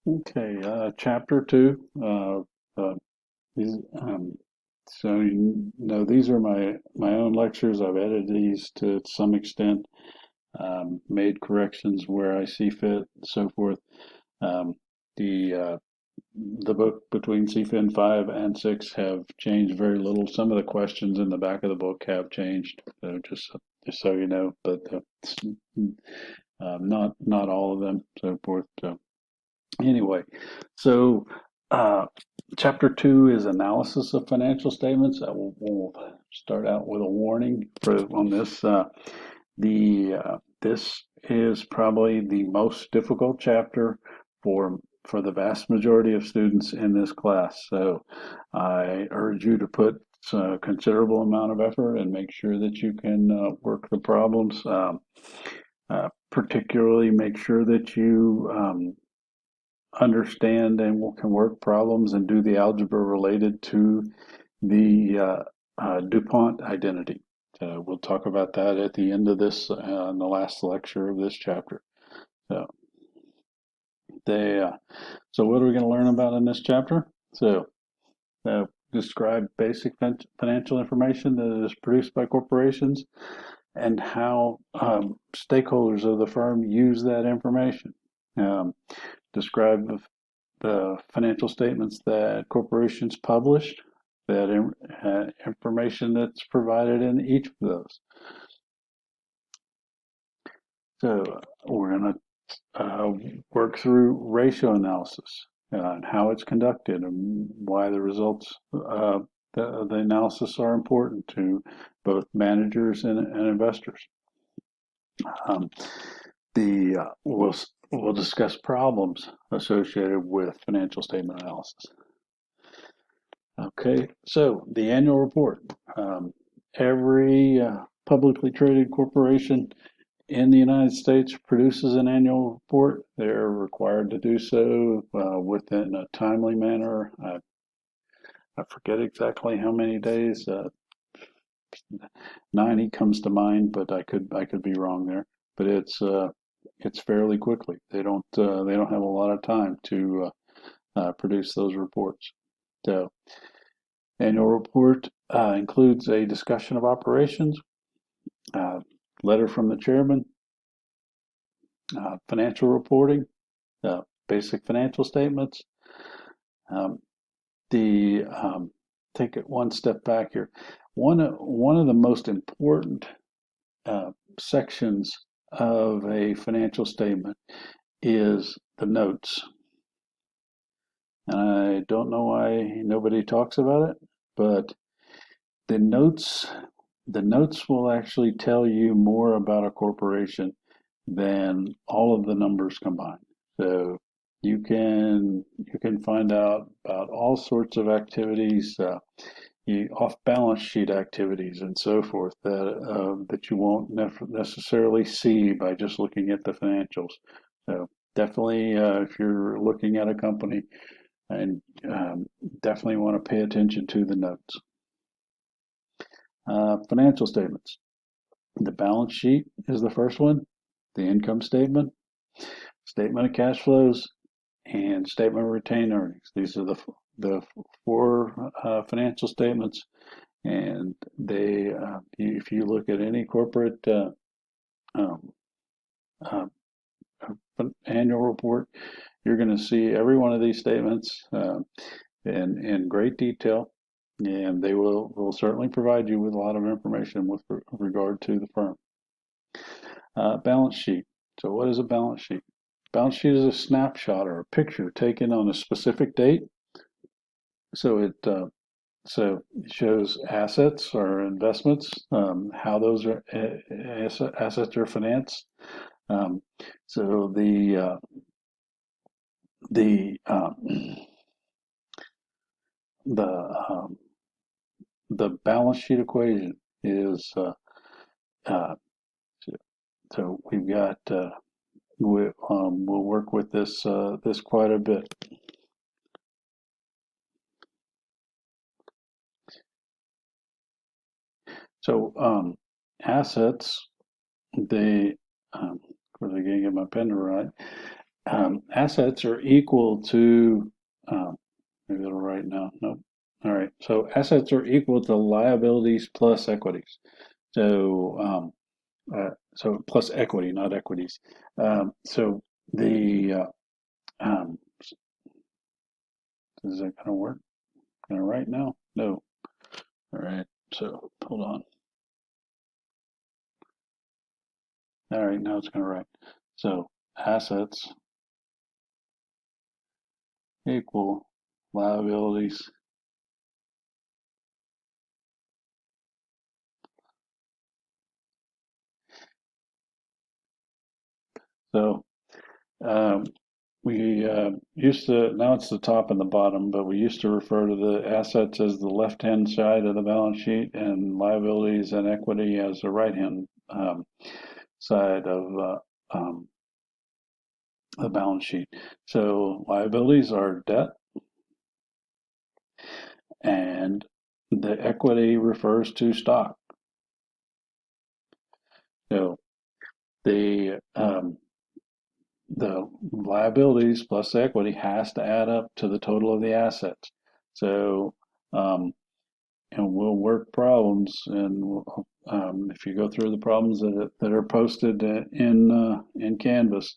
Okay, chapter two. These, so these are my own lectures. I've edited these to some extent, made corrections where I see fit, so forth. Um, the uh, the book between CFIN 5 and 6 have changed very little. Some of the questions in the back of the book have changed, just so you know, but not all of them, so forth. Anyway, so uh, chapter two is analysis of financial statements. We'll start out with a warning on this. This is probably the most difficult chapter for the vast majority of students in this class. So I urge you to put a considerable amount of effort and make sure that you can work the problems. Particularly make sure that you understand and can work problems and do the algebra related to the DuPont identity. We'll talk about that at the end of this, in the last lecture of this chapter. So, they, uh, so what are we going to learn about in this chapter? Describe basic financial information that is produced by corporations and how stakeholders of the firm use that information. Um, describe the financial statements that corporations publish, that information that's provided in each of those. So we're going to work through ratio analysis and how it's conducted and why the results the analysis are important to both managers and investors. Um, we'll discuss problems associated with financial statement analysis. Okay, so the annual report. Every publicly traded corporation in the United States produces an annual report. They're required to do so within a timely manner. I forget exactly how many days. 90 comes to mind, but I could be wrong there. But it's fairly quickly. They don't have a lot of time to produce those reports. So annual report includes a discussion of operations, uh, letter from the chairman, financial reporting, basic financial statements. Um, the Take it one step back here. One of the most important sections of a financial statement is the notes. And I don't know why nobody talks about it, but the notes the notes will actually tell you more about a corporation than all of the numbers combined. So you can find out about all sorts of activities, off balance sheet activities, and so forth that you won't necessarily see by just looking at the financials. So definitely, if you're looking at a company, and definitely want to pay attention to the notes. Financial statements. The balance sheet is the first one, the income statement, statement of cash flows, and statement of retained earnings. These are the four financial statements, and if you look at any corporate um, uh, annual report, you're going to see every one of these statements in great detail, and they will certainly provide you with a lot of information with regard to the firm. Balance sheet. So what is a balance sheet? Balance sheet is a snapshot or a picture taken on a specific date. So it shows assets or investments, how those assets are financed. Um, so the the the balance sheet equation is uh, so we've got we'll work with this quite a bit. So assets, they of course I can't get my pen to write. assets are equal to, maybe it'll write now. Nope. All right. So assets are equal to liabilities plus equities. So plus equity, not equities. So the is that going to work? Going to write now? No. All right. So hold on. All right. Now it's going to write. So assets equal liabilities. So um, we used to, now it's the top and the bottom, but we used to refer to the assets as the left-hand side of the balance sheet and liabilities and equity as the right-hand side of the balance sheet. So liabilities are debt, and the equity refers to stock. So the liabilities plus the equity has to add up to the total of the assets. So and we'll work problems, and if you go through the problems that are posted in Canvas,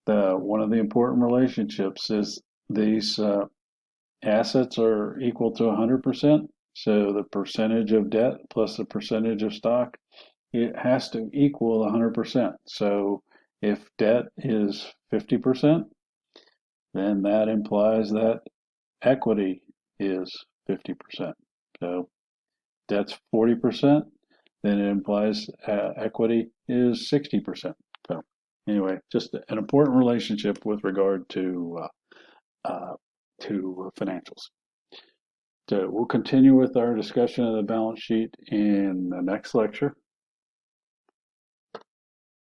one of the important relationships is these assets are equal to 100%. So the percentage of debt plus the percentage of stock, it has to equal 100%. So if debt is 50%, then that implies that equity is 50%. So debt's 40%, then it implies equity is 60%. So anyway, just an important relationship with regard to financials. So we'll continue with our discussion of the balance sheet in the next lecture.